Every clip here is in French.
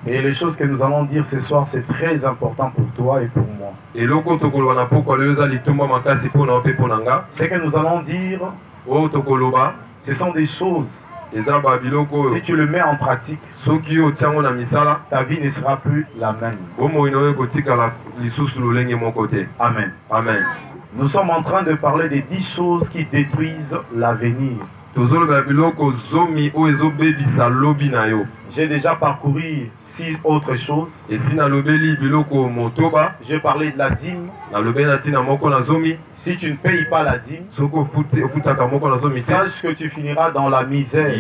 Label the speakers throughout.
Speaker 1: Et les choses que nous allons dire ce soir, c'est très important pour toi et pour moi. Ce que nous allons dire, ce sont des choses. Si tu le mets en pratique, ta vie ne sera plus la même. Amen.
Speaker 2: Amen.
Speaker 1: Nous sommes en train de parler des 10 choses qui détruisent l'avenir. J'ai déjà parcouru 6 autres choses. J'ai parlé de la dîme. Si tu ne payes pas la dîme, sache que tu finiras dans la misère.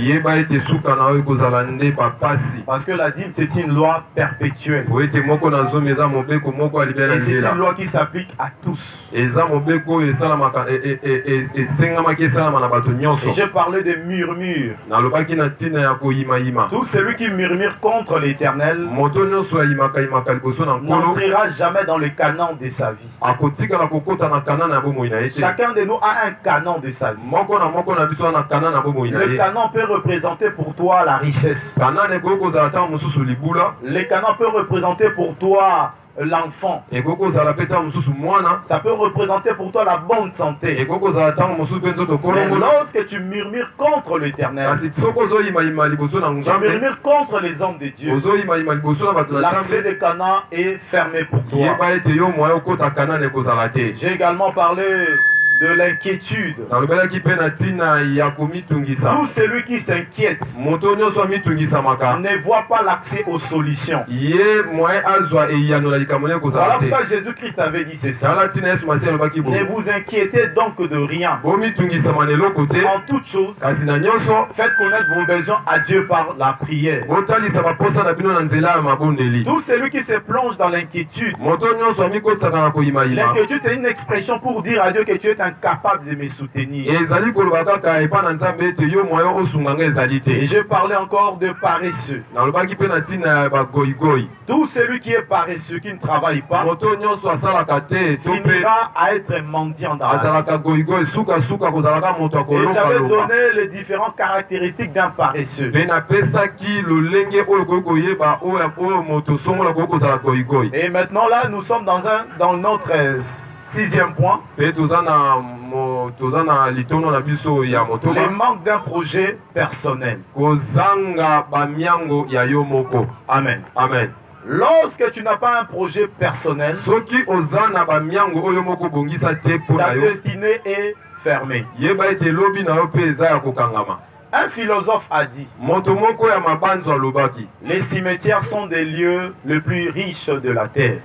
Speaker 1: Parce que la dîme, c'est une loi perpétuelle. Et c'est une loi qui s'applique à tous. Et j'ai parlé de murmures. Tout celui qui murmure contre l'Éternel n'entrera jamais dans le canon de sa vie. Chacun de nous a un canon de sa vie. Le canon peut représenter pour toi la richesse. Le canon peut représenter pour toi l'enfant. Ça peut représenter pour toi la bonne santé. Mais lorsque tu murmures contre l'Éternel, tu murmures contre les hommes de Dieu, l'accès de Canaan est fermé pour toi. J'ai également parlé de l'inquiétude. Tout celui qui s'inquiète ne voit pas l'accès aux solutions. Voilà pourquoi Jésus-Christ avait dit c'est ça. Ne vous inquiétez donc de rien. En toute chose, faites connaître vos besoins à Dieu par la prière. Tout celui qui se plonge dans l'inquiétude, l'inquiétude c'est une expression pour dire à Dieu que tu es incapable de me soutenir. Et je parlais encore de paresseux. Tout celui qui est paresseux, qui ne travaille pas, finira à être mendiant dans la vie. Et j'avais donné les différentes caractéristiques d'un paresseux. Et maintenant là, nous sommes dans notre 6e point. Les manques d'un projet personnel. Amen.
Speaker 2: Amen.
Speaker 1: Lorsque tu n'as pas un projet personnel, ta destinée est fermée. Un philosophe a dit, les cimetières sont des lieux les plus riches de la terre.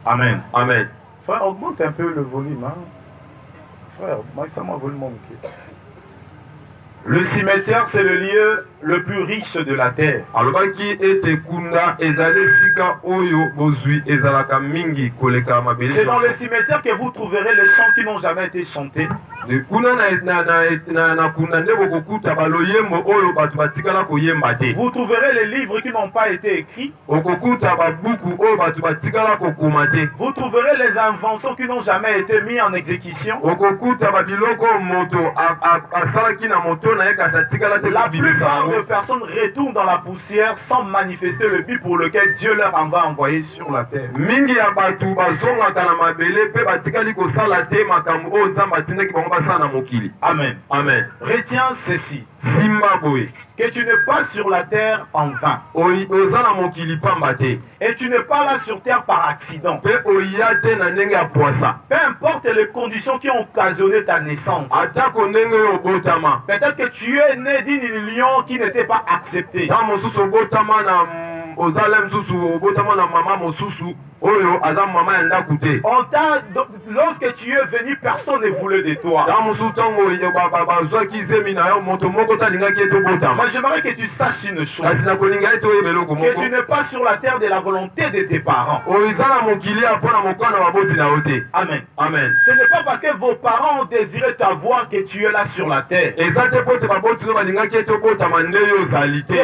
Speaker 1: Amen.
Speaker 2: Amen.
Speaker 1: Frère, augmente un peu le volume. Hein? Frère, moi, ça m'a voulu manquer. Le cimetière, c'est le lieu le plus riche de la terre. C'est dans le cimetière que vous trouverez les chants qui n'ont jamais été chantés. Vous trouverez les livres qui n'ont pas été écrits. Vous trouverez les inventions qui n'ont jamais été mises en exécution. La plupart des personnes retournent dans la poussière sans manifester le but pour lequel Dieu leur en va envoyer sur la terre. Amen.
Speaker 2: Amen.
Speaker 1: Retiens ceci. Que tu n'es pas sur la terre en vain. Et tu n'es pas là sur terre par accident. Peu importe les conditions qui ont occasionné ta naissance. Peut-être que tu es né d'une union qui n'était pas acceptée. Lorsque tu es venu, personne ne voulait de toi. Moi j'aimerais que tu saches une chose. Que tu n'es pas sur la terre de la volonté de tes parents. Amen.
Speaker 2: Amen.
Speaker 1: Ce n'est pas parce que vos parents ont désiré t'avoir que tu es là sur la terre. Tes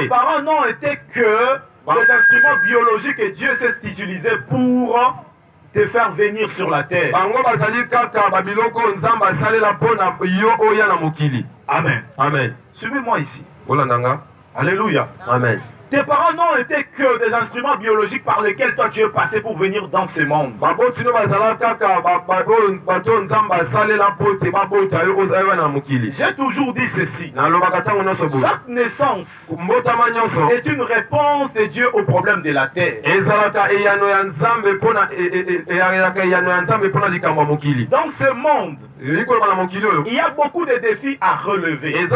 Speaker 1: parents n'ont été que des instruments biologiques que Dieu s'est utilisé pour te faire venir sur la terre. Amen.
Speaker 2: Amen.
Speaker 1: Suivez-moi ici.
Speaker 2: Olandanga.
Speaker 1: Alléluia.
Speaker 2: Amen.
Speaker 1: Tes parents n'ont été que des instruments biologiques par lesquels toi tu es passé pour venir dans ce monde. J'ai toujours dit ceci. Chaque naissance est une réponse de Dieu au problème de la terre. Dans ce monde, il y a beaucoup de défis à relever. Il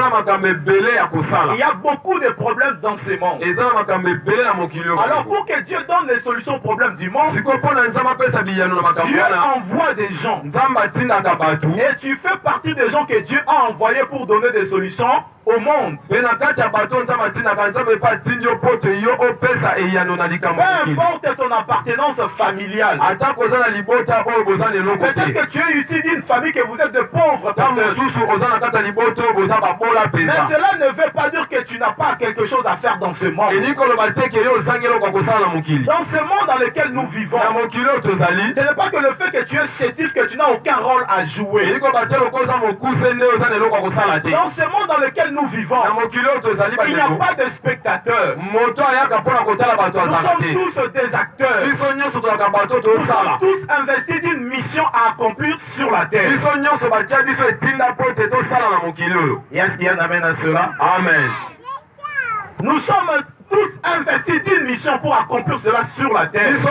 Speaker 1: y a beaucoup de problèmes dans ce monde. Alors pour que Dieu donne les solutions aux problèmes du monde, Dieu envoie des gens. Et tu fais partie des gens que Dieu a envoyés pour donner des solutions au monde. Peu importe ton appartenance familiale. Peut-être que tu es issu d'une famille que vous êtes de pauvres. Mais cela ne veut pas dire que tu n'as pas quelque chose à faire dans ce monde. Dans ce monde dans lequel nous vivons, ce n'est pas que le fait que tu es chétif que tu n'as aucun rôle à jouer. Dans ce monde dans lequel nous vivons, il n'y a pas de spectateurs. Nous sommes tous des acteurs. Nous sommes tous investis d'une mission à accomplir sur la terre. Et est-ce qu'il y a un amen à cela? Amen. Nous sommes tous investis d'une mission pour accomplir cela sur la terre. Ce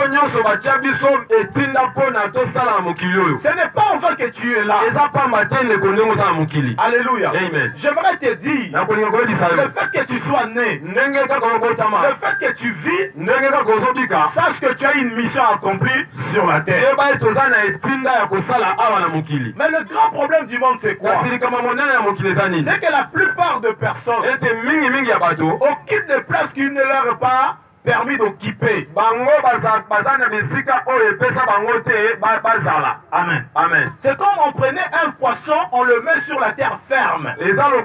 Speaker 1: n'est pas en vain que tu es là. Alléluia. Amen. J'aimerais te dire, le fait que tu sois né, le fait que tu vis, sache que tu as une mission à accomplir sur la terre. Mais le grand problème du monde, c'est quoi? C'est que la plupart de personnes occupent des places qui ne leur est pas permis d'occuper. Amen. Amen. C'est comme on prenait un poisson, on le met sur la terre ferme. Il ne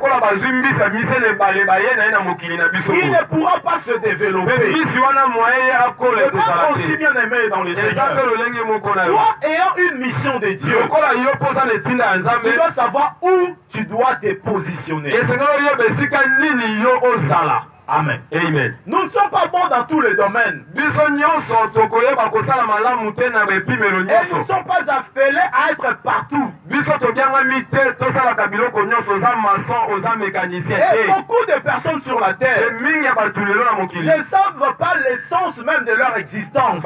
Speaker 1: pourra pas se développer. Le monde aussi bien aimé dans les Seigneurs. Toi, ayant une mission de Dieu, tu dois savoir où tu dois te positionner. Amen. Amen. Nous ne sommes pas bons dans tous les domaines. Et nous ne sommes pas appelés à être partout. Et beaucoup de personnes sur la terre ne savent pas l'essence même de leur existence.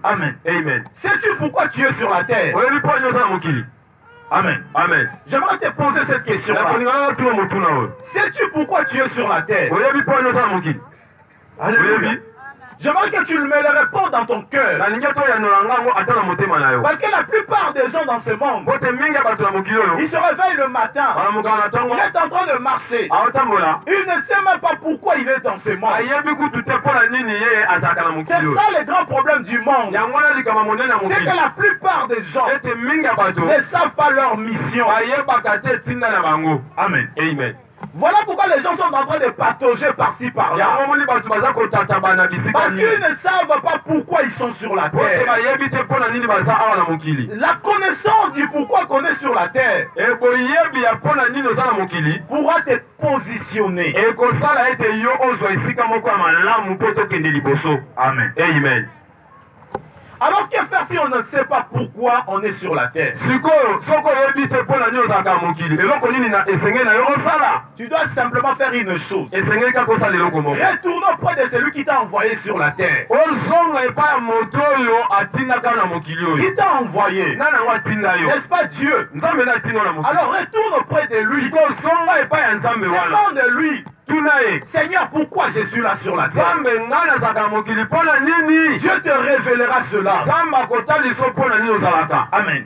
Speaker 1: Amen. Amen. Sais-tu pourquoi tu es sur la terre? Amen. Amen. J'aimerais te poser cette question-là. Sais-tu pourquoi tu es sur la terre? Alléluia. J'aimerais que tu me le répondes dans ton cœur. Parce que la plupart des gens dans ce monde, ils se réveillent le matin. Il est en train de marcher. Il ne sait même pas pourquoi il est dans ce monde. C'est ça le grand problème du monde. C'est que la plupart des gens ne savent pas leur mission. Amen. Amen. Voilà pourquoi les gens sont en train de patauger par-ci par-là. Parce qu'ils ne savent pas pourquoi ils sont sur la terre. La connaissance du pourquoi qu'on est sur la terre pourra te positionner. Amen. Amen. Alors que faire si on ne sait pas pourquoi on est sur la terre? Tu dois simplement faire une chose. Retourne auprès de celui qui t'a envoyé sur la terre. Qui t'a envoyé? N'est-ce pas Dieu? Alors retourne auprès de lui. Demande de lui. Seigneur, pourquoi je suis là sur la terre? Dieu te révélera cela. Amen. Amen.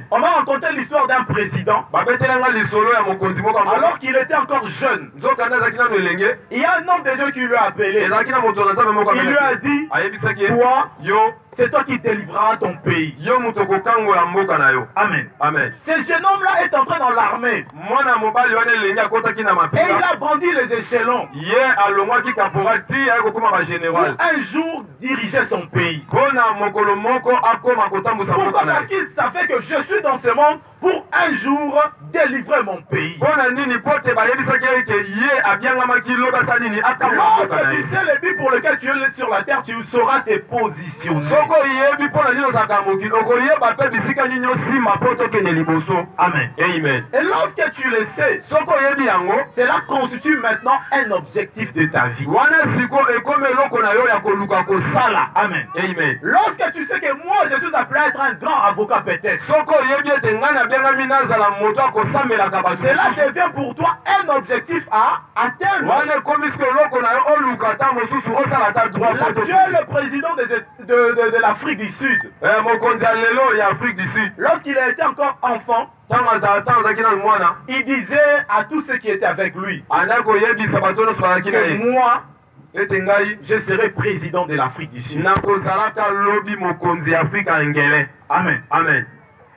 Speaker 1: On va raconter l'histoire d'un président. Alors qu'il était encore jeune, il y a un homme de Dieu qui lui a appelé. Il lui a dit, toi, c'est toi qui délivreras ton pays. Amen.
Speaker 2: Amen.
Speaker 1: Ce jeune homme-là est entré dans l'armée. Et il a brandi les échelons. Pour un jour diriger son pays. Pourquoi? Parce qu'il savait que je suis dans ce monde pour un jour délivrer mon pays. Lorsque tu sais le but pour lequel tu es sur la terre, tu sauras te positionner. Amen.
Speaker 2: Amen.
Speaker 1: Et lorsque tu le sais, cela constitue maintenant un objectif de ta vie. Amen.
Speaker 2: Amen.
Speaker 1: Lorsque tu sais que moi je suis appelé à être un grand avocat peut-être, cela devient pour toi un objectif à atteindre. L'actuel président de l'Afrique du Sud, lorsqu'il a été encore enfant, il disait à tous ceux qui étaient avec lui que moi, je serai président de l'Afrique du Sud. Amen.
Speaker 2: Amen.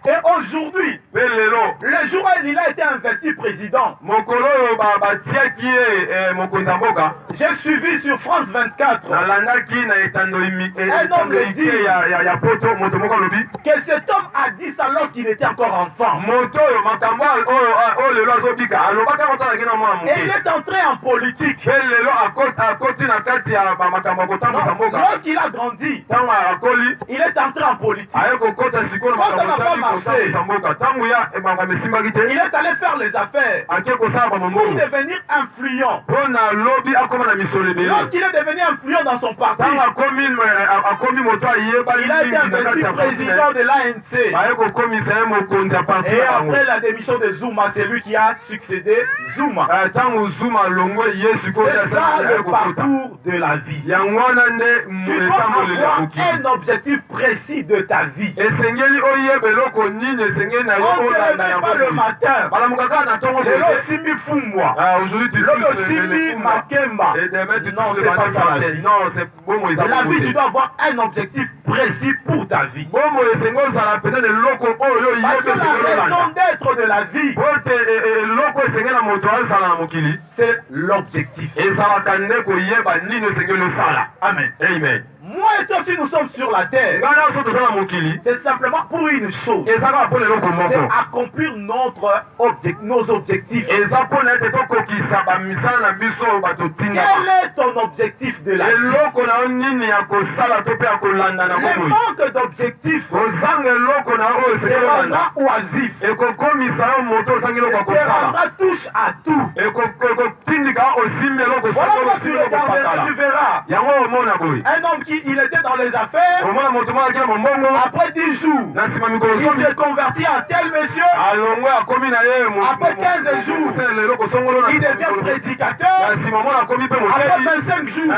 Speaker 1: Et aujourd'hui, le jour où il a été investi président, j'ai suivi sur France 24 un homme le dit que cet homme a dit ça lorsqu'il était encore enfant. Et il est entré en politique. Lorsqu'il a grandi, il est entré en politique. Quand ça n'a pas marché, il est allé faire les affaires pour devenir influent. Lorsqu'il est devenu influent dans son parti, il a été investi président de l'ANC. Et après la démission de Zuma, c'est lui qui a succédé Zuma. C'est ça le parcours de la vie. Tu dois avoir un objectif précis de ta vie. On ne se réveille pas le matin. Simbi Fumwa.
Speaker 2: Aujourd'hui tu
Speaker 1: Simbi Makemba. Non, c'est pas ça la vie. La vie, tu dois avoir un objectif précis pour ta vie. Parce que la raison d'être de la vie, c'est l'objectif. Amen.
Speaker 2: Amen.
Speaker 1: Moi et toi, si nous sommes sur la terre, c'est simplement pour une chose. C'est accomplir nos objectifs. Quel est ton objectif de la vie? Le manque d'objectif te rendra oisif, te rendra touche à tout. Voilà pourquoi tu regarderas, tu verras un homme qui il était dans les affaires, après 10 jours, il s'est converti en tel monsieur, après 15 jours, il devient prédicateur, après 25 jours,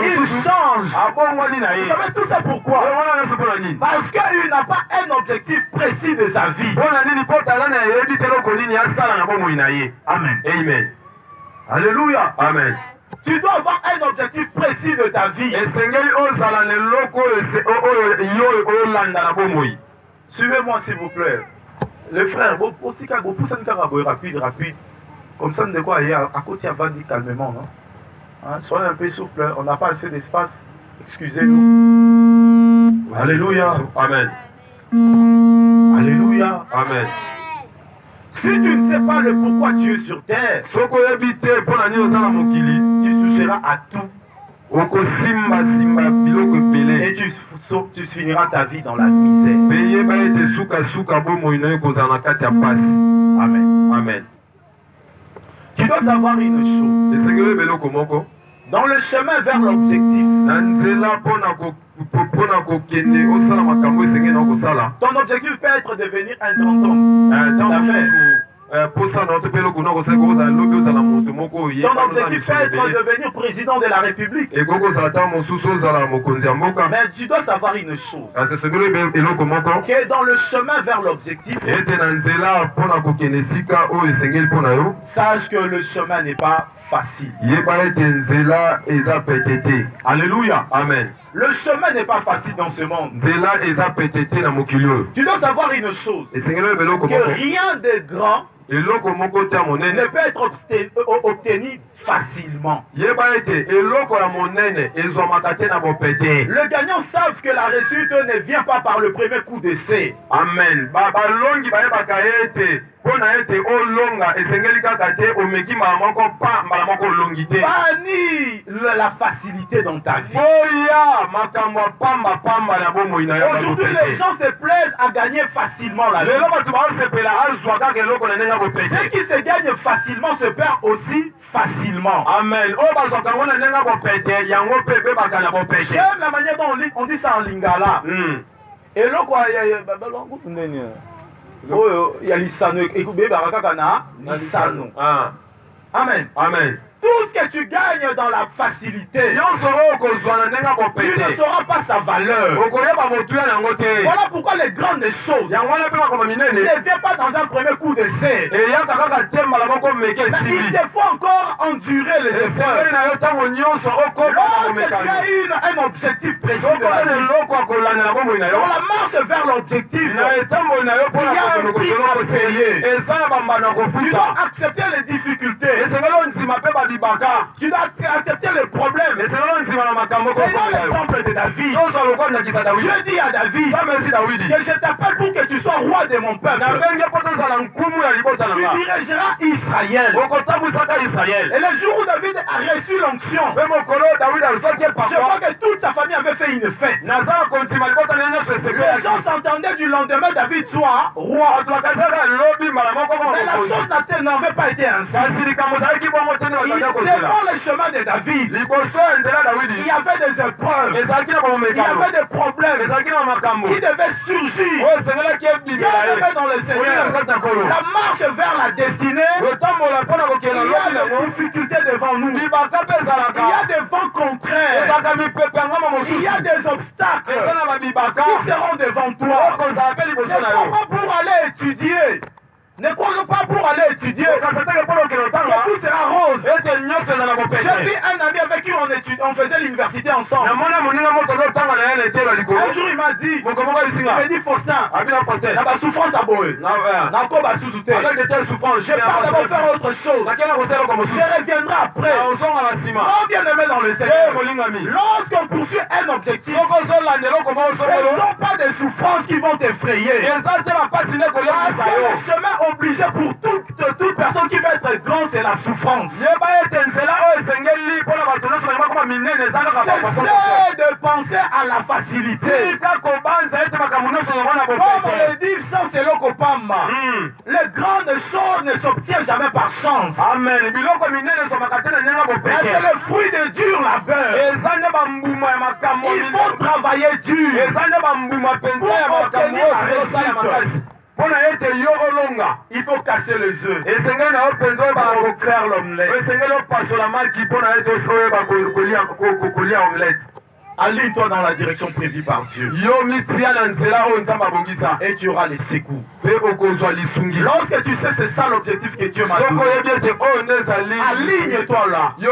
Speaker 1: il change. Vous savez tout ça pourquoi? Parce qu'il n'a pas un objectif précis de sa vie. Amen.
Speaker 2: Amen.
Speaker 1: Alléluia.
Speaker 2: Amen.
Speaker 1: Tu dois avoir un objectif précis de ta vie. Suivez-moi s'il vous plaît. Les frères, vous aussi quand vous poussez rapide. Comme ça, de quoi à côté avant dit calmement. Hein? Soyez un peu souple, on n'a pas assez d'espace. Excusez-nous. Alléluia.
Speaker 2: Amen.
Speaker 1: Alléluia.
Speaker 2: Amen.
Speaker 1: Si tu ne sais pas le pourquoi tu es sur terre, tu toucheras à tout. Et tu finiras ta vie dans la misère. Amen.
Speaker 2: Amen.
Speaker 1: Tu dois savoir une chose. Dans le chemin vers l'objectif, ton objectif peut être devenir un grand homme d'affaires. Ton objectif peut être devenir président de la République. Mais tu dois savoir une chose. Que dans le chemin vers l'objectif, sache que le chemin n'est pas facile.
Speaker 2: Alléluia.
Speaker 1: Amen.
Speaker 2: Le chemin n'est pas facile dans ce monde.
Speaker 1: Tu
Speaker 2: dois savoir une chose, que rien de grand ne peut être obtenu facilement.
Speaker 1: Les
Speaker 2: gagnants savent que la réussite ne vient pas par le premier coup d'essai.
Speaker 1: Amen.
Speaker 2: Bannis la facilité dans ta vie. Aujourd'hui, les gens se plaisent à gagner facilement la vie. Ceux qui se gagnent facilement se perdent aussi facilement.
Speaker 1: Amen.
Speaker 2: J'aime la manière dont on dit ça en lingala. Et là, quoi, il y a l'issano. Amen.
Speaker 1: Amen.
Speaker 2: Tout ce que tu gagnes dans la facilité, tu ne sauras pas sa valeur. Voilà pourquoi les grandes choses ne viennent pas dans un premier coup d'essai. Mais il te faut encore endurer les efforts. Lorsque tu as un objectif précis de la vie, on la marche vers l'objectif, il y a un prix à payer. Tu dois accepter les difficultés. Tu dois accepter les problèmes. Prenons l'exemple de David. Dieu dit à David que je t'appelle pour que tu sois roi de mon peuple. Tu dirigeras Israël. Et le jour où David a reçu l'onction, je vois que toute sa famille avait fait une fête. Les gens s'entendaient du lendemain David soit roi. Mais la chose n'avait pas été ainsi. Devant le chemin de David, il y avait des épreuves, il y avait des problèmes qui devaient surgir. Bien aimé dans le Seigneur, la marche vers la destinée, il y a des difficultés devant nous, il y a des vents contraires, il y a des obstacles qui seront devant toi. Ne crois pas pour aller étudier. Ne crois pas pour aller étudier que tout sera rose. J'ai vu un ami avec qui on faisait l'université ensemble. Un jour il m'a dit, il m'a dit Faustin, la souffrance à Boé. Je pars d'abord faire autre chose. Je reviendrai après. Oh bien aimé dans le Seigneur, lorsqu'on poursuit un objectif, ce ne sont pas des souffrances qui vont t'effrayer. Parce que le chemin obligé pour toute personne qui veut être grande, c'est la souffrance. Cessez de penser à la facilité. Comme le dit Saint Selokopamba, les grandes choses ne s'obtiennent jamais par chance.
Speaker 1: Amen.
Speaker 2: C'est le fruit de dur labeur. Il faut travailler dur pour obtenir la réussite. Il faut casser les œufs pour faire l'omelette. Aligne-toi dans la direction prévue par Dieu. Et tu auras les secours. Lorsque tu sais c'est ça l'objectif que Dieu m'a donné, aligne-toi là. Peu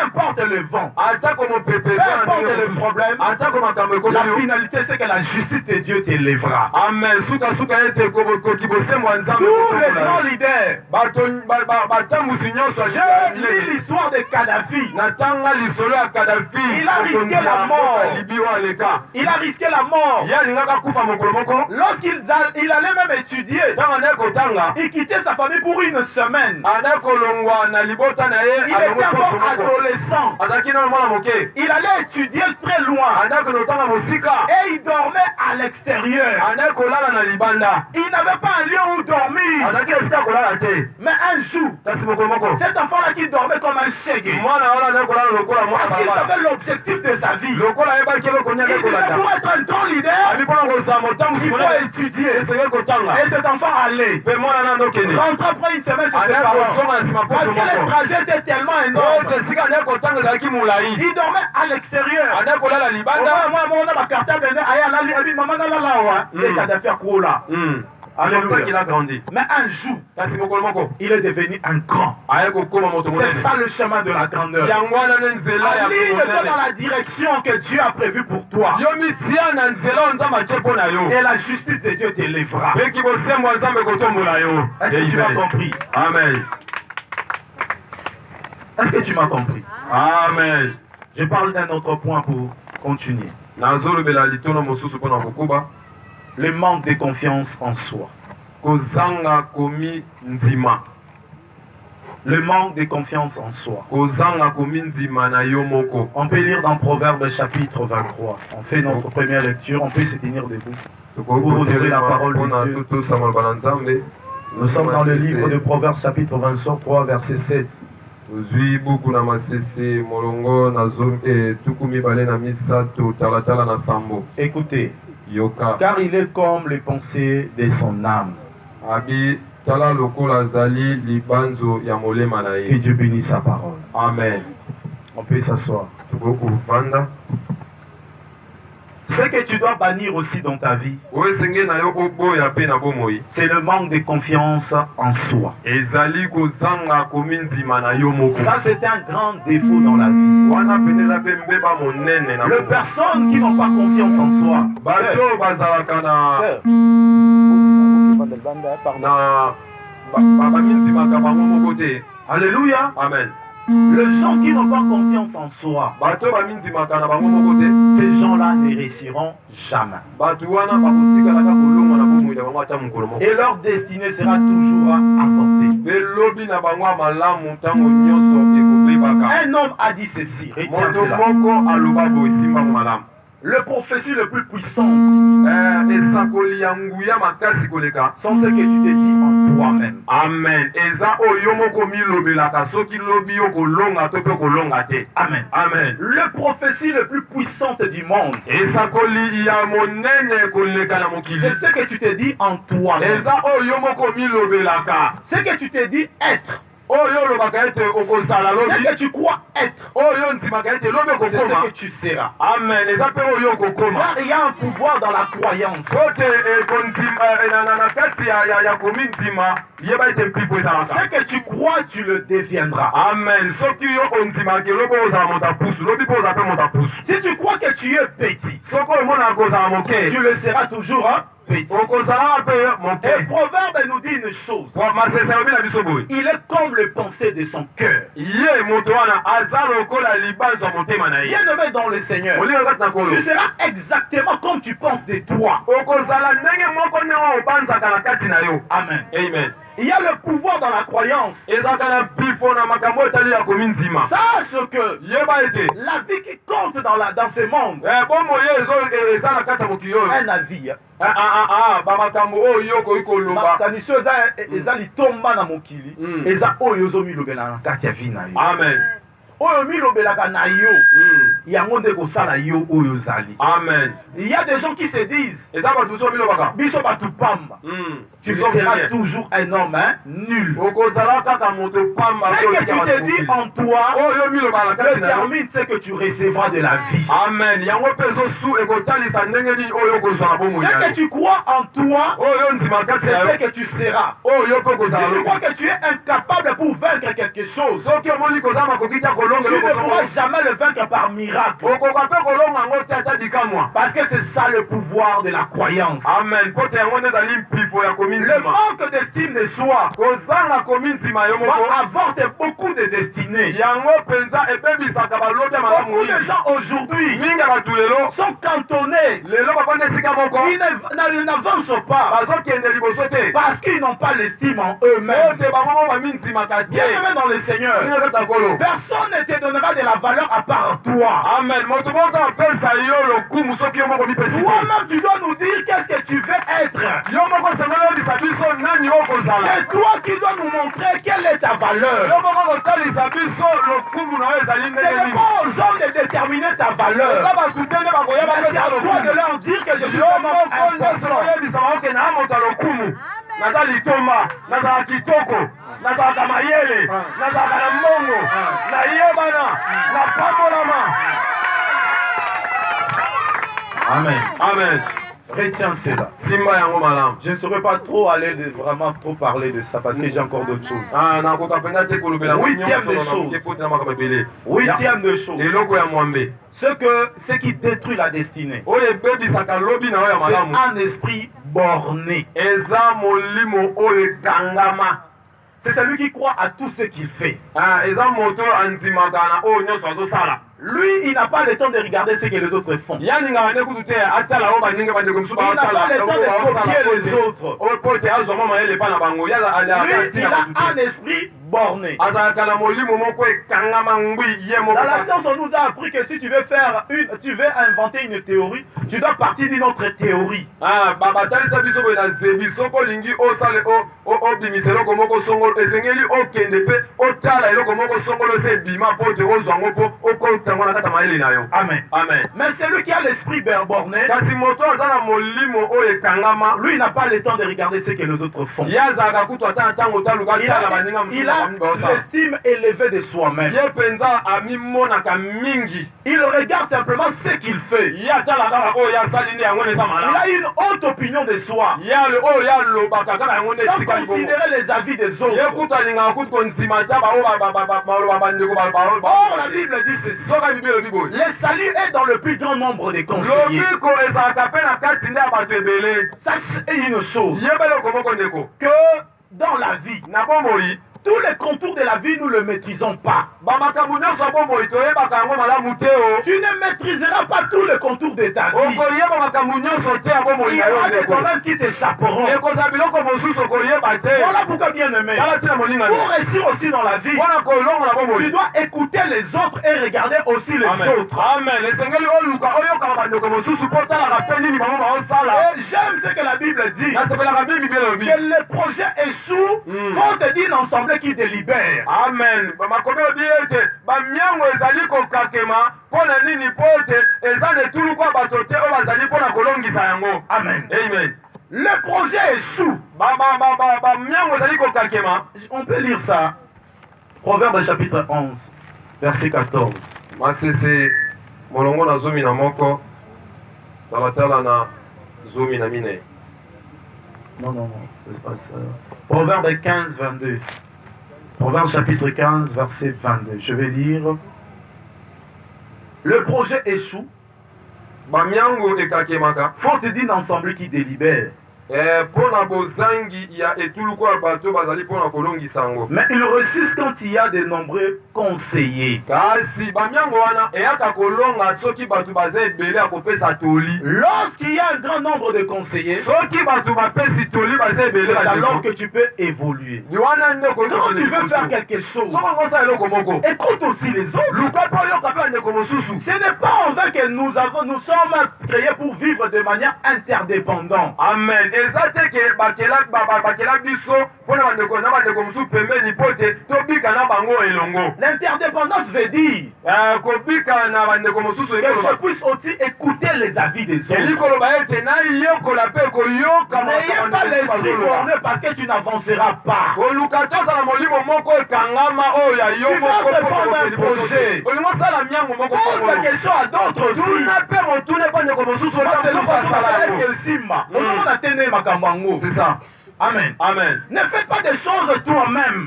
Speaker 2: importe le vent, peu importe le problème, la finalité c'est que la justice de Dieu t'élèvera.
Speaker 1: Amen.
Speaker 2: Tous les grands leaders. Je lis l'histoire de Kadhafi. Il a risqué la mort. Il a risqué la mort. Lorsqu'il allait même étudier, il quittait sa famille pour une semaine. Il était encore adolescent. Il allait étudier très loin. Et il dormait à l'extérieur. Il n'avait pas un lieu où dormir. Mais un jour, cet enfant-là qui dormait comme un chèque, parce qu'il savait l'objectif de sa vie. Il disait pour être un grand leader, il faut étudier. Et cet enfant allait. Rentre après une semaine chez ses parents. Parce que le trajet était tellement énorme. Il dormait à l'extérieur. Moi, on a ma carte à maman, C'est comme ça qu'il a grandi.
Speaker 1: Mais un jour, il est devenu un grand. C'est ça le chemin de la grandeur. Aligne-toi dans la direction que Dieu a prévue pour toi. Et la justice de Dieu t'élèvera. Est-ce que tu m'as compris?
Speaker 2: Amen.
Speaker 1: Est-ce que tu m'as compris?
Speaker 2: Amen.
Speaker 1: Je parle d'un autre point pour continuer. Le manque de confiance en soi. Le manque de confiance en soi. On peut lire dans Proverbes chapitre 23. On fait notre première lecture, on peut se tenir debout. Pour retrouver la parole de Dieu. Nous sommes dans le livre de Proverbes chapitre 23 verset 7. Écoutez, car il est comme les pensées de son âme. Que Dieu bénisse sa parole.
Speaker 2: Amen.
Speaker 1: On peut s'asseoir. Ce que tu dois bannir aussi dans ta vie, c'est le manque de confiance en soi. Ça, c'est un grand défaut dans la vie. Les personnes qui n'ont pas confiance en soi, alléluia.
Speaker 2: Amen.
Speaker 1: Les gens qui n'ont pas confiance en soi, ces gens-là ne réussiront jamais. Et leur destinée sera toujours avortée. Un homme a dit ceci, retiens cela. Le prophétie le plus puissant sont ceux que tu te dis en toi-même.
Speaker 2: Amen.
Speaker 1: Amen.
Speaker 2: Amen.
Speaker 1: Le prophétie le plus puissante du monde, c'est ce que tu te dis en toi-même. Ce que tu te dis être. Ce que tu crois être, c'est ce que tu seras.
Speaker 2: Amen.
Speaker 1: Car il y a un pouvoir dans la croyance. Ce que tu crois, tu le deviendras.
Speaker 2: Amen.
Speaker 1: Si tu crois que tu es petit, tu le seras toujours petit. Et Proverbe nous dit une chose. Il est comme le pensée de son cœur. Bien-aimé dans le Seigneur, tu seras exactement comme tu penses de toi. Amen.
Speaker 2: Amen.
Speaker 1: Il y a le pouvoir dans la croyance. Sache que la vie qui compte dans ce monde, un avis.
Speaker 2: Amen. Amen.
Speaker 1: Il y a des gens qui se disent tu seras toujours un homme nul. Ce que tu te dis en toi détermine ce que tu recevras de la vie.
Speaker 2: Amen.
Speaker 1: Ce que tu crois en toi, c'est ce que tu seras. Si tu crois que tu es incapable pour vaincre quelque chose, tu ne pourras jamais le vaincre par miracle. Parce que c'est ça le pouvoir de la croyance.
Speaker 2: Amen.
Speaker 1: Le manque d'estime de soi va avorter beaucoup de destinées. Beaucoup de gens aujourd'hui sont cantonnés. Ils n'avancent pas parce qu'ils n'ont pas l'estime en eux-mêmes. Bien-aimé dans le Seigneur, personne ne te donnera de la valeur à part toi.
Speaker 2: Amen.
Speaker 1: Toi-même, tu dois nous dire qu'est-ce que tu veux être. C'est toi qui dois nous montrer quelle est ta valeur. Ce n'est pas aux hommes de déterminer ta valeur. C'est à toi de leur dire que je suis vraiment important.
Speaker 2: Amen. Amen.
Speaker 1: Retiens cela.
Speaker 2: Simba yango malamu.
Speaker 1: Je ne saurais pas trop aller vraiment trop parler de ça parce que j'ai encore d'autres choses.
Speaker 2: Ah, na ko kapenda te kolobela.
Speaker 1: Huitième des choses. Huitième des choses.
Speaker 2: Eloko ya mwambe.
Speaker 1: Ce qui détruit la destinée.
Speaker 2: Oye bebisaka lobi na ya malamu.
Speaker 1: C'est un esprit borné.
Speaker 2: Eza molimo oye kangama.
Speaker 1: C'est celui qui croit à tout ce qu'il fait.
Speaker 2: Ah, eza moto anzimaka na oyo nyonso azosala.
Speaker 1: Lui, il n'a pas le temps de regarder ce que les autres font. Il n'a pas le temps de copier les autres. Lui, il a un esprit borné. Dans la science, on nous a appris que si tu veux inventer une théorie, tu dois partir d'une autre théorie. Amen.
Speaker 2: Amen.
Speaker 1: Mais celui qui a l'esprit borné, lui, il n'a pas le temps de regarder ce que les autres font. Il a l'estime élevée de soi-même. Il regarde simplement ce qu'il fait. Il a une haute opinion de soi. Sans considérer les avis des autres. Or, la Bible dit ceci. Le salut est dans le plus grand nombre des conseillers. Sachez une chose, que dans la vie, tous les contours de la vie, nous ne le maîtrisons pas. Tu ne maîtriseras pas tous les contours de ta vie. Il y aura des domaines qui t'échapperont. Voilà pourquoi, bien aimé, pour réussir aussi dans la vie, tu dois écouter les autres et regarder aussi les autres.
Speaker 2: Amen.
Speaker 1: Et j'aime ce que la Bible dit. Que les projets échouent, faut te dire ensemble qui délibère.
Speaker 2: Amen.
Speaker 1: Amen.
Speaker 2: Amen.
Speaker 1: Le projet échoue. On peut lire ça. Proverbe chapitre 11, verset 14. Non, c'est pas ça. Proverbe 15, 22. Proverbe chapitre 15, verset 22. Je vais lire. Le projet échoue. Faut te dire ensemble qui délibère. Mais il réussit quand il y a de nombreux conseillers. Lorsqu'il y a un grand nombre de conseillers, c'est alors que tu peux évoluer. Quand tu veux faire quelque chose, écoute aussi les autres. Ce n'est pas en vain que nous sommes créés pour vivre de manière interdépendante.
Speaker 2: Amen.
Speaker 1: L'interdépendance veut dire que je puisse aussi écouter les avis des autres. N'ayez pas l'esprit borné parce que tu n'avanceras pas. Tu vas te prendre un projet. Pose la question à d'autres aussi.
Speaker 2: C'est ça.
Speaker 1: Amen.
Speaker 2: Amen.
Speaker 1: Ne fais pas des choses toi-même.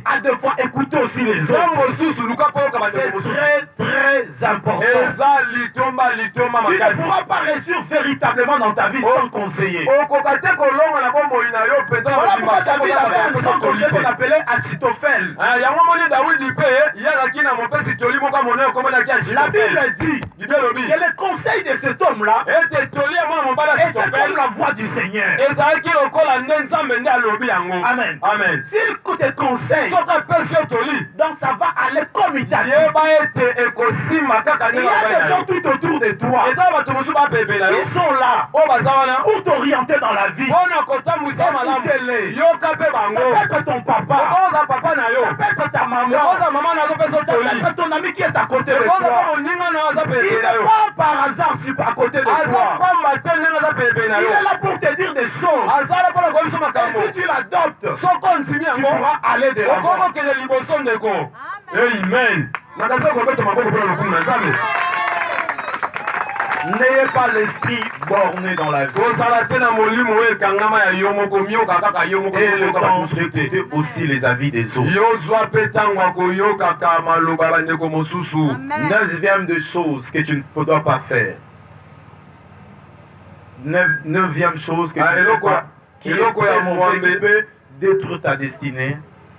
Speaker 1: À deux fois écouter aussi les autres. C'est très important. Tu ne pourras pas réussir véritablement dans ta vie sans conseiller. Voilà pourquoi David avait un grand conseiller qu'on appelait Achitophel. La Bible dit que le conseil de cet homme-là était comme la voix du Seigneur. Amen.
Speaker 2: Amen.
Speaker 1: S'il te conseille, donc ça va aller comme il t'a dit. Il y a des gens tout autour de toi. Ils sont là pour t'orienter dans la vie. Écoutez-les. Ça peut être ton papa. Ça peut être ta maman. Ça peut être ton ami qui est à côté de toi. Il n'est pas par hasard à côté de toi. Il est là pour te dire des choses. Et si tu l'adoptes, tu pourras aller de l'avant.
Speaker 2: Amen.
Speaker 1: N'ayez pas l'esprit borné dans la vie. Et le temps d'écouter aussi les avis des autres. 9e de choses que tu ne dois pas faire. 9e chose que tu ne dois pas, qui peut détruire ta destinée,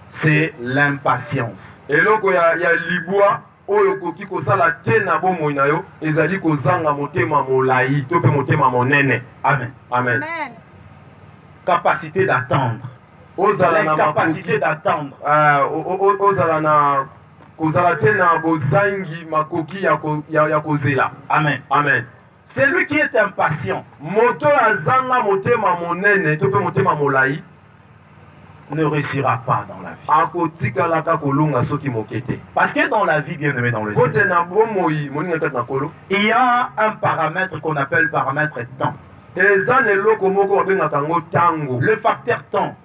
Speaker 1: c'est l'impatience.
Speaker 2: oyo koki kosala te na bomoi na yo ezali kozanga motema molai to pe motema monene.
Speaker 1: Amen.
Speaker 2: Amen.
Speaker 1: Capacité d'attendre. Capacité d'attendre.
Speaker 2: Ozala na kozala te na bozangi makoki ya kozela.
Speaker 1: Amen.
Speaker 2: Amen.
Speaker 1: Celui qui est impatient,
Speaker 2: moto azanga motema monene to pe motema molai
Speaker 1: ne réussira pas dans la vie. Parce que dans la vie, bien aimé dans le Seigneur, il y a un paramètre qu'on appelle paramètre temps. Le facteur temps.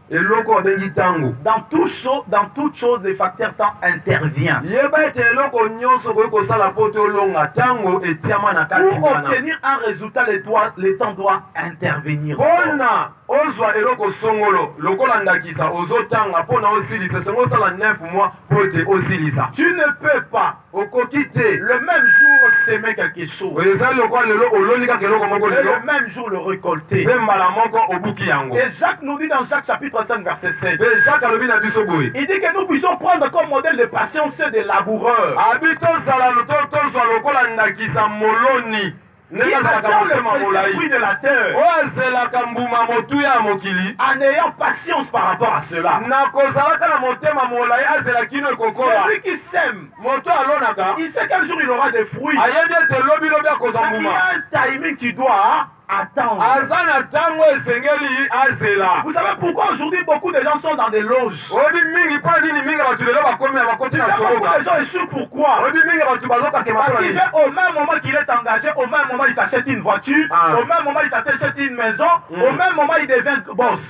Speaker 1: Dans toute chose, le facteur temps intervient. Pour obtenir un résultat, le temps doit intervenir. Tu ne peux pas le même jour s'aimer quelque chose et le même jour le récolter. Et Jacques nous dit dans Jacques chapitre 5 verset 7, il dit que nous puissions prendre comme modèle de patience ceux des laboureurs qui attendent le fruit de la terre en ayant patience par rapport à cela. Celui qui sème, il sait quel jour il aura des fruits. Il y a un timing qui doit attendre. Vous savez pourquoi aujourd'hui beaucoup de gens sont dans des loges? Beaucoup de gens échouent. Pourquoi? Parce qu'il fait au même moment qu'il est engagé, au même moment il s'achète une voiture, au même moment il s'achète une maison, au même moment il devient boss.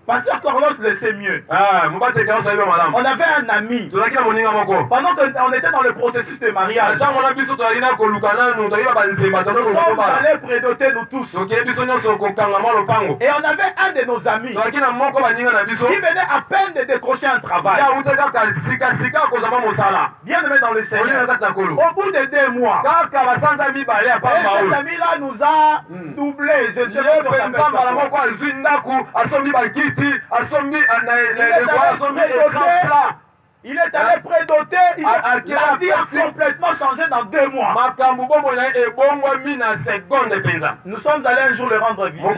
Speaker 1: Pasteur Carlos le sait mieux. On avait un ami. Pendant qu'on était dans le processus de mariage, nous sommes allés prédoter nous tous. Et on avait un de nos amis qui venait à peine de décrocher un travail. Bien aimé dans le Seigneur. Au bout de 2 mois, et cet ami-là nous a doublé. Je ne sais pas il est allé prédoter, la vie a complètement changé dans 2 mois. Nous sommes allés un jour le rendre visite.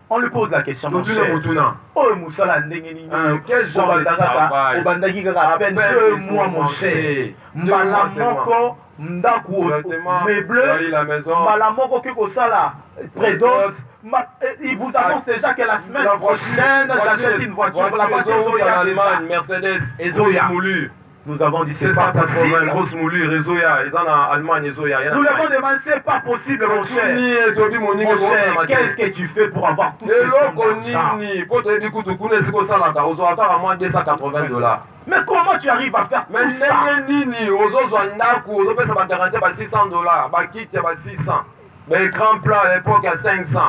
Speaker 1: On lui pose la question. Mon cher. Oh, Moussala Ndengeni.
Speaker 2: Quel genre de travail?
Speaker 1: Au Bandagi, à peine 2 mois, mon cher. Malamoko, Ndaku, meuble, Malamoko, Kikosala, prédote. Il vous annonce déjà que la semaine prochaine, j'achète une voiture. La voiture Zoya,
Speaker 2: Mercedes,
Speaker 1: et Zoya. Nous avons dit c'est pas possible.
Speaker 2: Grosse moulure, Zoya, ils en ont Allemagne, Zoya.
Speaker 1: Nous l'avons demandé, c'est pas possible, mon cher. Mon cher, qu'est-ce que tu fais pour avoir tout ce $280. Mais comment tu arrives à faire tout ça?
Speaker 2: L'écran plat à l'époque à 500.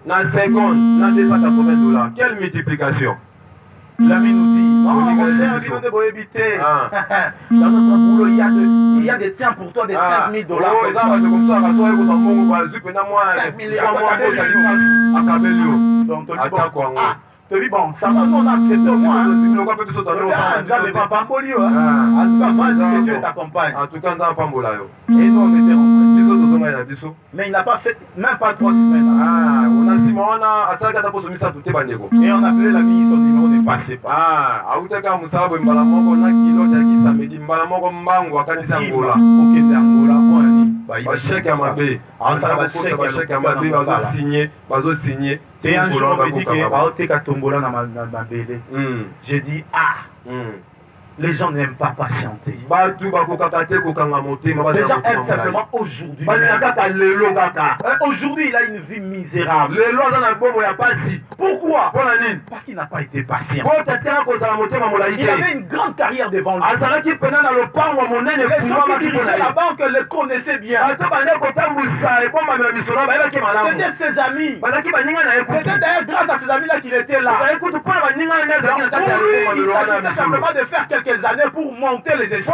Speaker 2: Dans 50, dans $280. Quelle multiplication?
Speaker 1: L'ami nous dit, non, mon cher, dans notre boulot, il y a des tiens pour toi, des $5 000. Oui, bon, ça va, on accepte au moins. Dieu t'accompagne.
Speaker 2: En tout cas, ça va pas.
Speaker 1: Et nous, on était rentrés. Mais il n'a pas fait même pas 3 semaines. Et on appelait l'ami, son numéro ne passait pas. Et un jour, on me dit que j'ai dit, Les gens n'aiment pas patienter.
Speaker 2: Les
Speaker 1: gens aiment simplement aujourd'hui. Aujourd'hui, il a une vie misérable. Pourquoi? Parce qu'il n'a pas été patient. Il avait une grande carrière devant lui. Les gens qui dirigeaient la banque le connaissaient bien. C'était ses amis. C'était d'ailleurs grâce à ses amis-là qu'il était là. Pour lui, il s'agissait simplement de faire quelques années pour monter les échelons.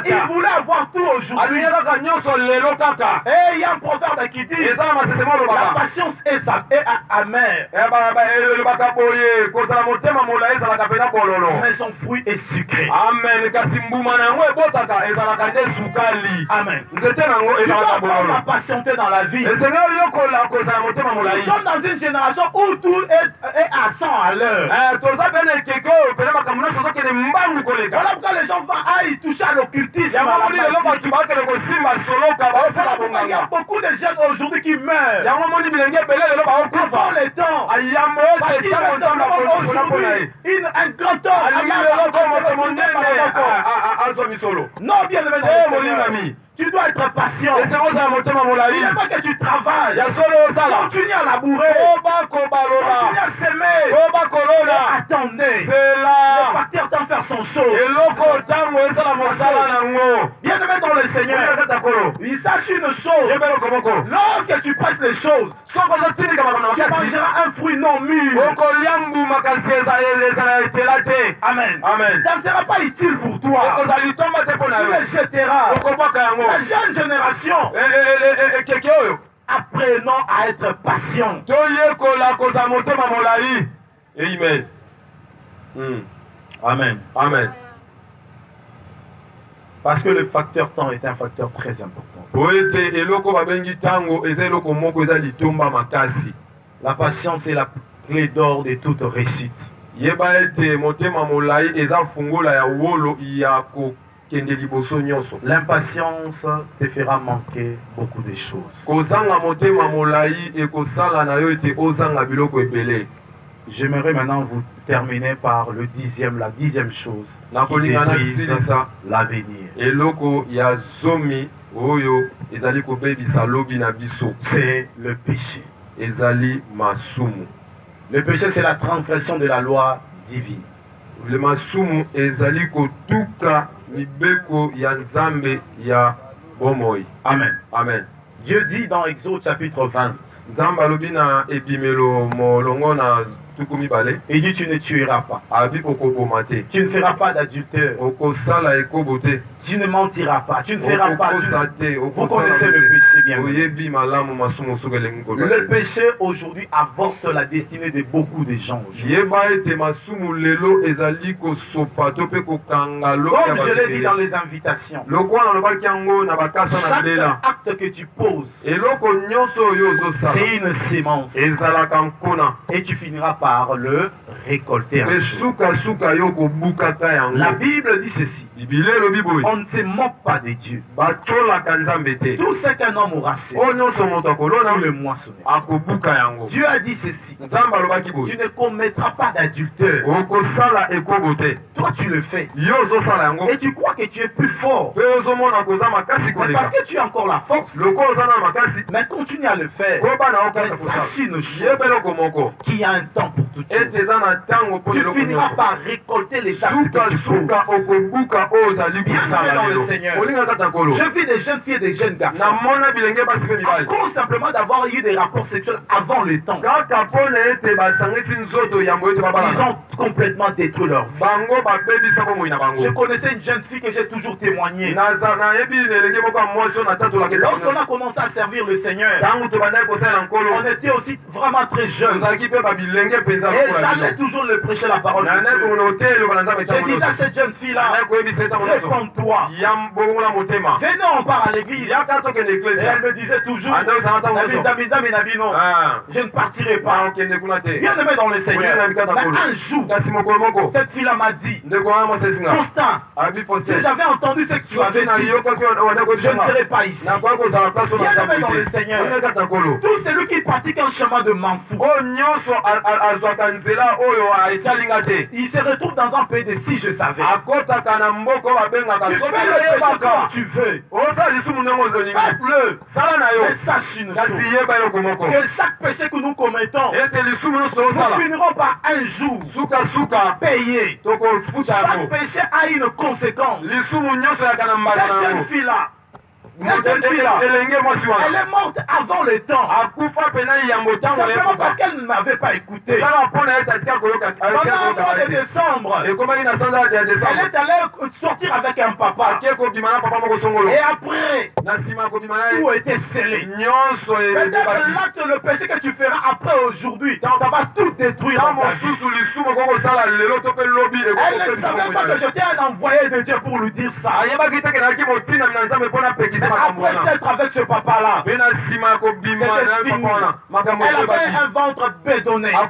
Speaker 1: Il voulait avoir tout aujourd'hui. Et il y a un proverbe qui dit la patience est amère, mais son fruit est sucré. Amen. Tu dois pas patienter dans la vie. Nous sommes dans une génération où tout est à 100 à l'heure. Voilà pourquoi les gens aillent toucher à l'occultisme. Il y a beaucoup de jeunes aujourd'hui qui meurent avant les temps. Parce qu'ils veulent simplement aujourd'hui un grand homme. Non, bien aimé, tu dois être patient. Il n'est pas que tu travailles. Continue à labourer. Continue à s'aimer. Attendez. Le facteur t'en faire son show. Bien aimé dans le Seigneur, il sache une chose. Lorsque tu passes les choses, tu mangeras un fruit non mûr. Amen. Ça ne sera pas utile pour toi. Tu le jetteras. La jeune génération, apprenons à être patient. Amen.
Speaker 2: Amen.
Speaker 1: Parce que le facteur temps est un facteur très important. La patience est la clé d'or de toute réussite. L'impatience te fera manquer beaucoup de choses. J'aimerais maintenant vous terminer par la dixième chose qui détruise l'avenir. C'est le péché. Le péché, c'est la transgression de la loi divine.
Speaker 2: Le masumu ezali kotuka mibeko ya nzambe ya bomoi.
Speaker 1: Amen.
Speaker 2: Amen.
Speaker 1: Dieu dit dans Exode chapitre 20.
Speaker 2: Nzambe alobi na ebimelo molongo na
Speaker 1: il dit tu ne tueras pas. Tu ne feras pas d'adultère. Tu ne mentiras pas. Tu ne feras pas. Vous connaissez le péché bien. Le péché aujourd'hui avorte la destinée de beaucoup de gens. Comme je l'ai dit dans les invitations, chaque acte que tu poses, c'est une sémence. Et tu finiras par le récolter. La Bible dit ceci. On ne se moque pas de Dieu. Tout ce qu'un homme aura semé, il le moissonnera. Dieu a dit ceci. Tu ne commettras pas d'adultère. Toi tu le fais. Et tu crois que tu es plus fort. Mais parce que tu as encore la force. Mais continue à le faire. Mais sache une chose, qu'il y a un temps pour tout chose. Tu finiras par récolter les actes que tu poses. Bienvenue dans le Seigneur. Je vis des jeunes filles et des jeunes garçons. À cause simplement d'avoir eu des rapports sexuels avant le temps. Ils ont complètement détruit leur vie. Je connaissais une jeune fille que j'ai toujours témoigné. Lorsqu'on a commencé à servir le Seigneur, on était aussi vraiment très jeunes. Et j'allais toujours le prêcher la parole de Dieu. Je disais à cette jeune fille-là, réponds-toi. Venez, on part à l'église. Et elle me disait toujours, je ne partirai pas. Bien aimé dans le Seigneur. Mais un jour, cette fille-là m'a dit, Constant, si j'avais entendu ce que tu avais dit, je ne serais pas ici. Bien aimé dans le Seigneur. Tout celui qui pratique un chemin de Manfou, il se retrouve dans un pays de si je savais. Tu fais le péché comme tu veux. Faites-le. Mais sache une chose, que chaque péché que nous commettons, nous finirons par un jour payer. Chaque péché a une conséquence. Cette jeune fille-là, elle est morte avant le temps. Simplement parce qu'elle ne m'avait pas écouté. Pendant un mois de décembre, elle est allée sortir avec un papa. Et après, tout était scellé. Peut-être l'acte, le péché que tu feras après aujourd'hui, ça va tout détruire. Elle ne savait pas que j'étais un envoyé de Dieu pour lui dire ça. Après s'être avec ce papa-là, c'était fini. Elle avait un ventre bédonné. Et en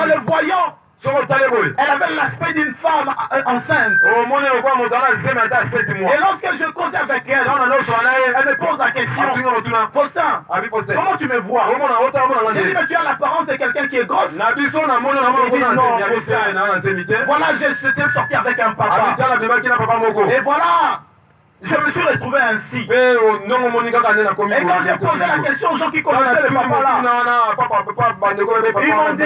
Speaker 1: le voyant, elle avait l'aspect d'une femme enceinte. Et lorsque je causais avec elle, elle me pose la question, Faustin, comment tu me vois? J'ai dit, mais tu as l'apparence de quelqu'un qui est grosse. Il dit, non, Faustin. Voilà, j'étais sorti avec un papa. Et voilà, je me suis retrouvé ainsi. Et quand j'ai posé la question aux gens qui connaissaient le papa là, ils m'ont dit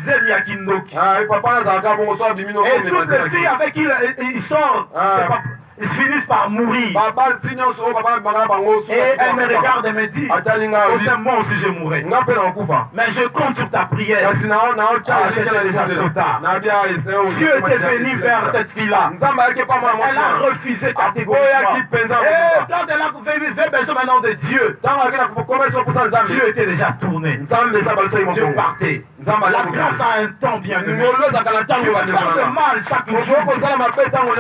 Speaker 1: des Yakindoki. Et toutes les filles avec qui ils sortent, ils finissent par mourir. Et elle me regarde et me dit, moi aussi je mourrai. Mais je compte sur ta prière. C'était déjà trop tard. Dieu était venu vers cette fille-là. Elle a refusé catégoriquement. Et quand elle a besoin maintenant de Dieu, Dieu était déjà tourné. Dieu partait. La grâce a un temps bien donné. Tu peux faire le mal chaque jour.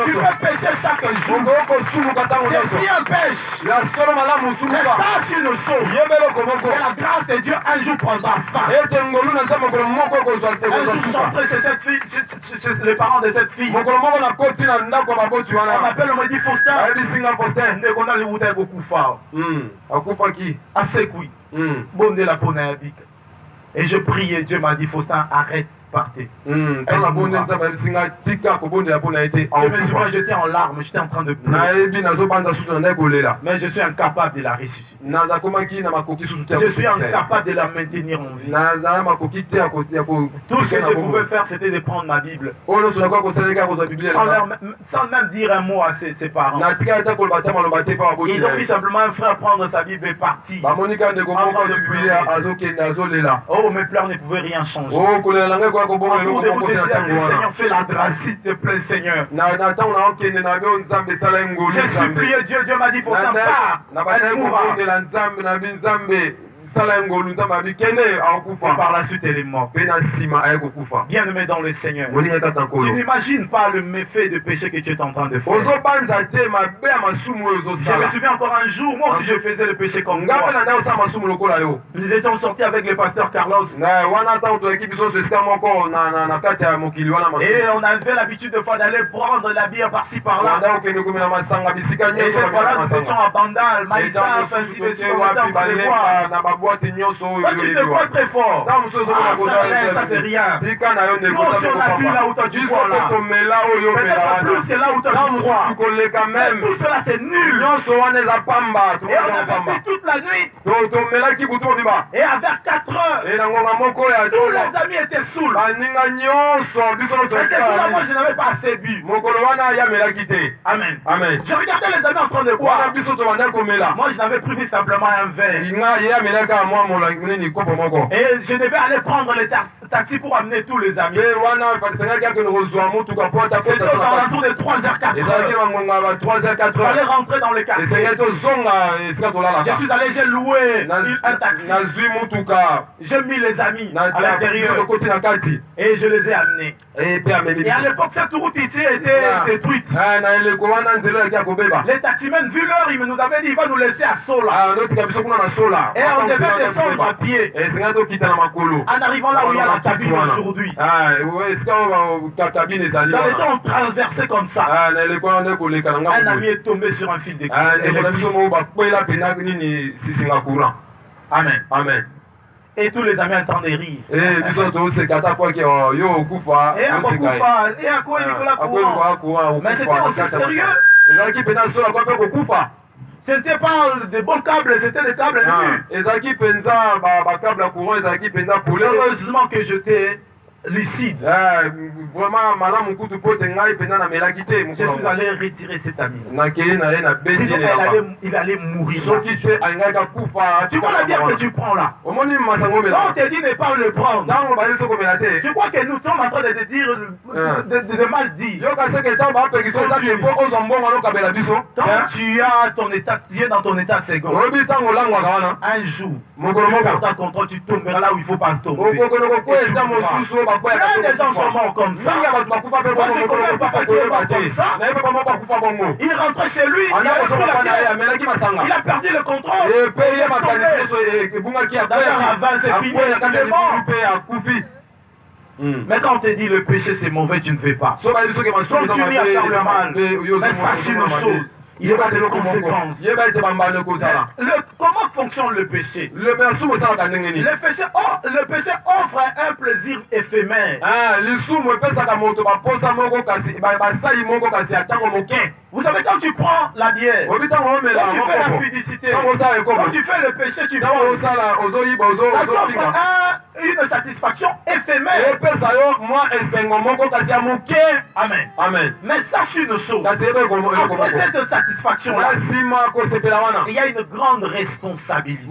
Speaker 1: Tu peux pécher chaque jour. C'est bien pêche. Mais sache une chose, que la grâce de Dieu un jour prendra fin. Un jour j'entrais chez cette fille, chez les parents de cette fille. On m'appelle, on me dit Faustin. On a le bouteille beaucoup fort. Assez couille. Bonne de la peau naïque. Et je priais, Dieu m'a dit Faustin, arrête. Partez. Je me suis jeté en larmes, j'étais en train de pleurer. Mais je suis incapable de la ressusciter. Je suis incapable de la maintenir en vie. Tout ce que je pouvais faire, c'était de prendre ma Bible. Sans même dire un mot à ses parents. Ils ont vu simplement un frère prendre sa Bible et partir. Oh, mes pleurs ne pouvaient rien changer. Seigneur, fais la grâce, s'il te plaît, Seigneur. J'ai supplié Dieu, Dieu m'a dit, faut t'en part. Elle mourra. Et par la suite, elle est morte. Bien aimé dans le Seigneur. Tu n'imagines pas le méfait de péché que tu es en train de faire. Je me souviens encore un jour, moi aussi je faisais le péché comme toi. Nous étions sortis avec le pasteur Carlos. Et on avait l'habitude de fois d'aller prendre la bière par-ci par-là. Et cette fois-là, nous étions à Bandal, Maïsa, ainsi de suite. Toi, tu te crois très fort. Ça c'est rien. Non, si on a vu là où toi tu crois là. Peut-être plus que là où toi tu crois. Mais tout cela c'est nul. Et on avait fait toute la nuit. Et à vers 4 heures, tous les amis étaient saouls. Et c'est là moi je n'avais pas assez bu. Amen. Je regardais les amis en train de boire. Moi je n'avais pris simplement un verre. Et je devais aller prendre les tasses. taxi pour amener tous les amis.
Speaker 2: C'était aux alentours
Speaker 1: de 3h, 4h. Il fallait rentrer dans le quartier. Je suis allé, j'ai loué un taxi. J'ai mis les amis à l'intérieur et je les ai amenés. Et à l'époque, cette route ici était détruite. Les taximens, vu l'heure, ils nous avaient dit il va nous laisser à Sola. Et on devait descendre à pied. En arrivant là où il y a la cabine aujourd'hui. Dans les temps, on traversait comme ça. Un ami est tombé sur un fil d'électricité. Amen. Amen. Et tous les amis entendent rire. Et à quoi Nicolas Courant. Mais c'était aussi sérieux. C'était pas des bons câbles, c'était des câbles nus. Heureusement que j'étais lucide.
Speaker 2: Vraiment, madame, je
Speaker 1: suis allé retirer cet ami. Il allait mourir. Tu vois la bière que tu prends là. On te dit ne pas le prendre. Tu crois que nous sommes en train de te dire de mal dire. Quand tu as ton état, tu es dans ton état second. Un jour, tu perds ta contrôle, tu tomberas là où il ne faut pas tomber. Plein de gens sont morts comme ça. Moi, je connais un papa qui est mort comme ça. Il rentrait chez lui, il a perdu le contrôle. D'ailleurs, avant, c'est fini, il est mort. Mais quand on te dit le péché c'est mauvais, tu ne fais pas. Continue à faire le mal. Mais sache une chose. Il y a des conséquences. Comment fonctionne le péché? Le péché offre un plaisir éphémère. Vous savez, quand tu prends la bière, quand tu fais la pudicité, quand tu fais le péché, tu voles. Ça t'offre une satisfaction éphémère. Amen. Amen. Mais sache une chose. Après cette satisfaction-là, il y a une grande responsabilité.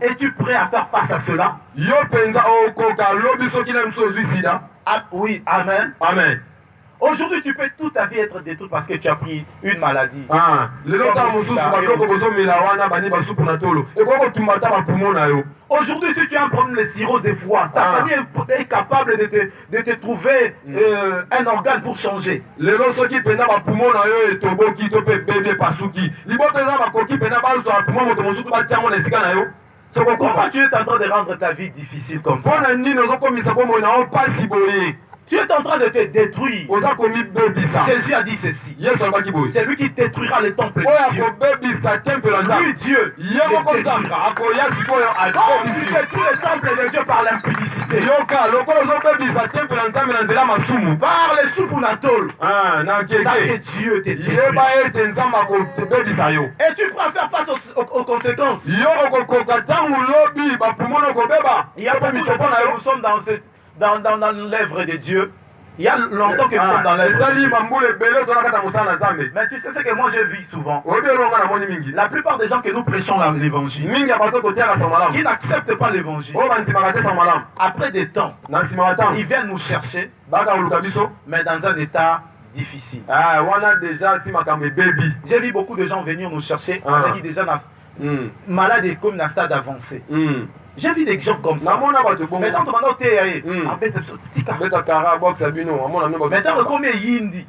Speaker 1: Es-tu prêt à faire face à cela? Ah, oui, amen. Amen. Aujourd'hui, tu peux toute ta vie être détruite parce que tu as pris une maladie. Aujourd'hui, si tu as un problème de cirrhose des foies, ta famille est capable de te trouver un organe pour changer. Comment tu es en train de rendre ta vie difficile comme ça? Tu es en train de te détruire. Jésus a dit ceci. C'est lui qui détruira les temples de Dieu. Lui, Dieu, il détruira. Quand tu détruis les temples de Dieu par l'impudicité, par les supernatural, ça que Dieu te détruit. Et tu pourras faire face aux conséquences. Il y a beaucoup de nous sommes dans l'œuvre de Dieu. Il y a longtemps que nous sommes dans l'œuvre. Mais tu sais ce que moi je vis souvent. La plupart des gens que nous prêchons l'évangile, qui n'acceptent pas l'évangile, après des temps, ils viennent nous chercher, mais dans un état difficile. J'ai vu beaucoup de gens venir nous chercher, qui déjà malades et comme dans un stade avancé. J'ai vu des gens comme ça. Maintenant, tu m'as dit, maintenant, combien yindi?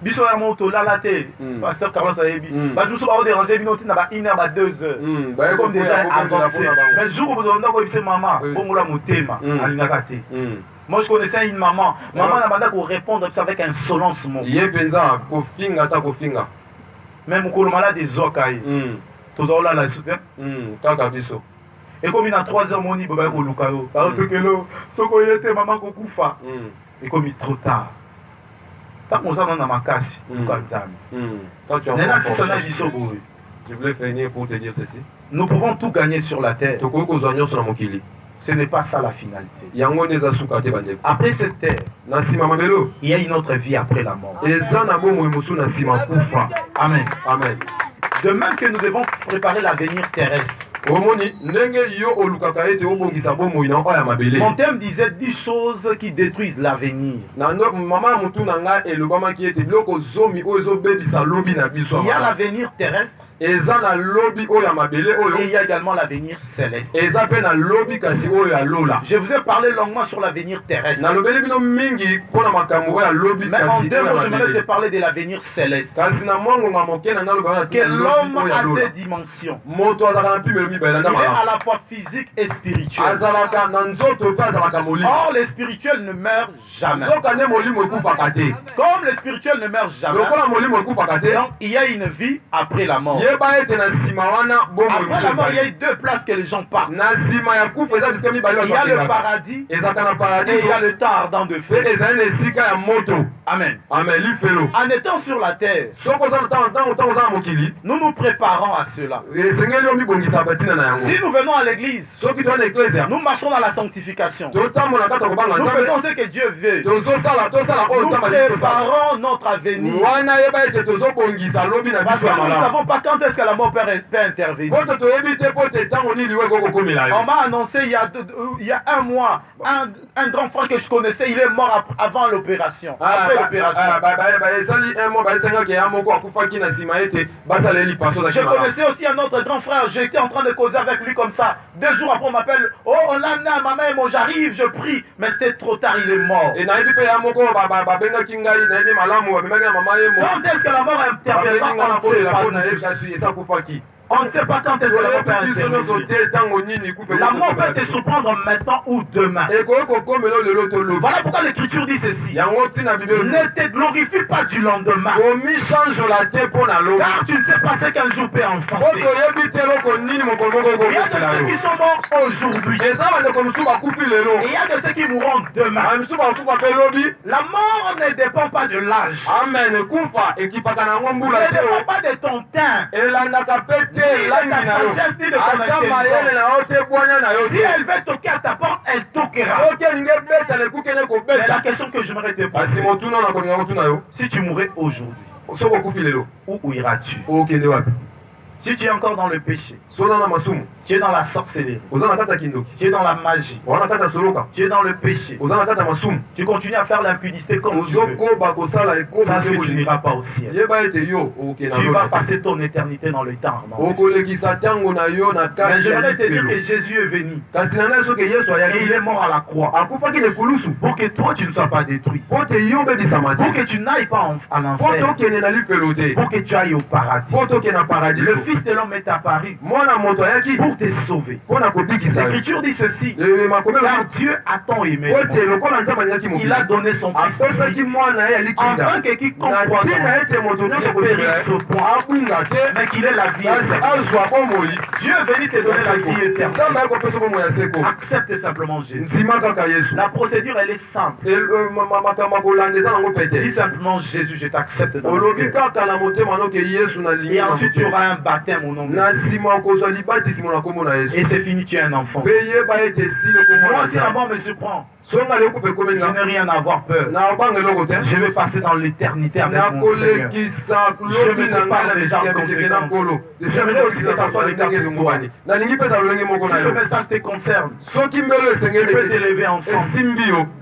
Speaker 1: Biso ya moto la te pasteur Carlos Ayebi ba nous sommes déranger bino tina ba 1 heure ba 2 heures comme déjà avancé mais jour où on a ko maman bon la motema alingaka te. Moi je connaissais une maman n'a pas qu'on répondre avec insolence mon yepenza ko finga ta ko finga même ko malade des okai tozo la soutien kaka biso et comme il a 3 heures moni baba ko lukao parce que lo soko yete maman ko kufa et comme il trop tard. Je
Speaker 2: voulais finir pour te dire ceci.
Speaker 1: Nous pouvons tout gagner sur la terre. Ce n'est pas ça la finalité. Après cette terre, il y a une autre vie après la mort. Amen. Amen. De même que nous devons préparer l'avenir terrestre. Mon thème disait 10 choses qui détruisent l'avenir. Il y a l'avenir terrestre. Et il y a également l'avenir céleste. Je vous ai parlé longuement sur l'avenir terrestre. Mais en 2 mots, j'aimerais te parler de l'avenir céleste. Que l'homme a 2 dimensions. Il est à la fois physique et spirituel. Or, le spirituel ne meurt jamais. Comme le spirituel ne meurt jamais, donc il y a une vie après la mort. Après la mort, il y a eu 2 places que les gens partent. Il y a le paradis et il y a le temps ardent de feu. Amen. En étant sur la terre, nous nous préparons à cela. Si nous venons à l'église, nous marchons dans la sanctification. Nous faisons ce que Dieu veut. Nous préparons notre avenir. Parce que nous ne savons pas quand est-ce que la mort peut intervenir. On m'a annoncé il y a 1 mois, un grand frère que je connaissais, il est mort avant l'opération. Après l'opération. Je connaissais aussi un autre grand frère, j'étais en train de causer avec lui comme ça. 2 jours après, on m'appelle, oh, on l'a amené à ma mère, moi j'arrive, je prie, mais c'était trop tard, il est mort. Quand est-ce que la mort interviendra? On ne sait pas quand est-ce que la mort peut intervenir. La mort peut te surprendre maintenant ou demain. Voilà pourquoi l'écriture dit ceci. Ne te glorifie pas du lendemain. Car tu ne sais pas ce qu'un jour peut enfanter. Il y a de ceux qui sont morts aujourd'hui. Et il y a de ceux qui mourront demain. La mort ne dépend pas de l'âge. Ne dépend pas de ton teint. Si elle veut toquer à ta porte, elle toquera. Mais la question que j'aimerais te poser, si tu mourrais aujourd'hui, où iras-tu? Si tu es encore dans le péché, tu es dans la sorcellerie, tu es dans la magie, tu es dans le péché, tu continues à faire l'impudicité comme tu veux, ça, tu n'iras pas au ciel. Tu vas passer ton éternité dans le temps. Mais je voudrais te dire que Jésus est venu et il est mort à la croix pour que toi tu ne sois pas détruit, pour que tu n'ailles pas à l'enfer, pour que tu ailles au paradis. Le Fils de l'homme est apparu pour te sauver. L'Écriture dit ceci, car Dieu a tant aimé, il a donné son Fils, afin que quiconque croit en lui ne périsse au point, mais qu'il ait la vie éternelle. Dieu est venu te donner la vie éternelle. Accepte simplement Jésus. La procédure elle est simple. Dis simplement Jésus, je t'accepte dans le cœur. Et ensuite tu auras un baptême au nom de Jésus. Et c'est fini, tu es un enfant. Moi si la mort me surprend, je n'ai rien à avoir peur. Je vais passer dans l'éternité avec mon Seigneur. Je me prépare déjà en conséquence. J'aimerais aussi que ça soit le cas pour toi. Si ce message te concerne, tu peux t'élever ensemble.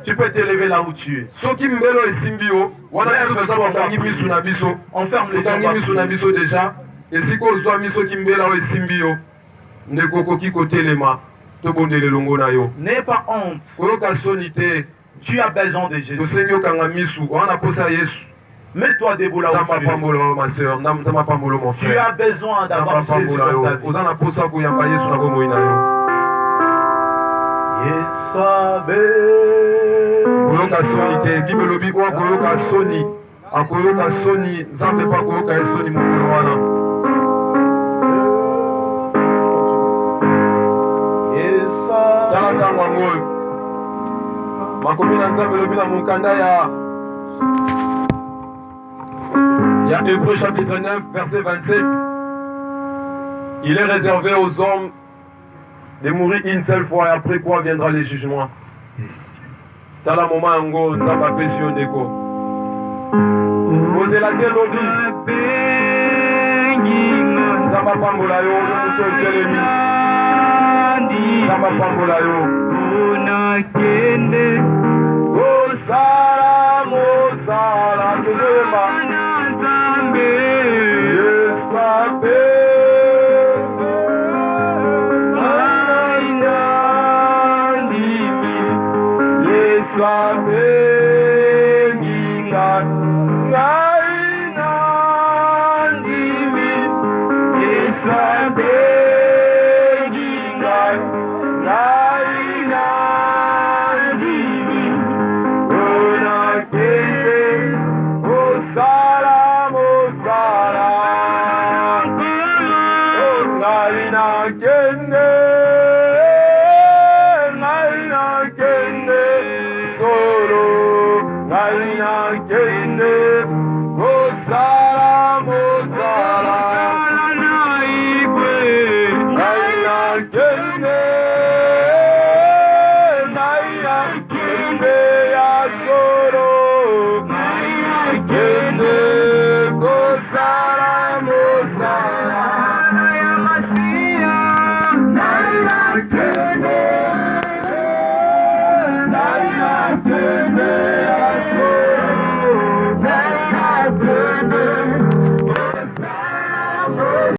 Speaker 1: Tu peux t'élever là où tu es. On ferme les yeux déjà. N'aie pas honte. Tu as besoin de Jésus. Mets-toi debout là où tu es. Tu as besoin d'avoir Jésus dans ta
Speaker 2: Il y a Hébreux chapitre 9, verset 27. Il est réservé aux hommes de mourir une seule fois et après quoi viendra le jugement. Tala moment ango nzamba pesi ondeko. Ozela te lobi. Nzamba pambola yo muto telemi.
Speaker 1: Nzamba pambola yo.
Speaker 2: Unakende.
Speaker 1: Mosala, mosala, tozoyemba. Yesu ape. Yesu ape.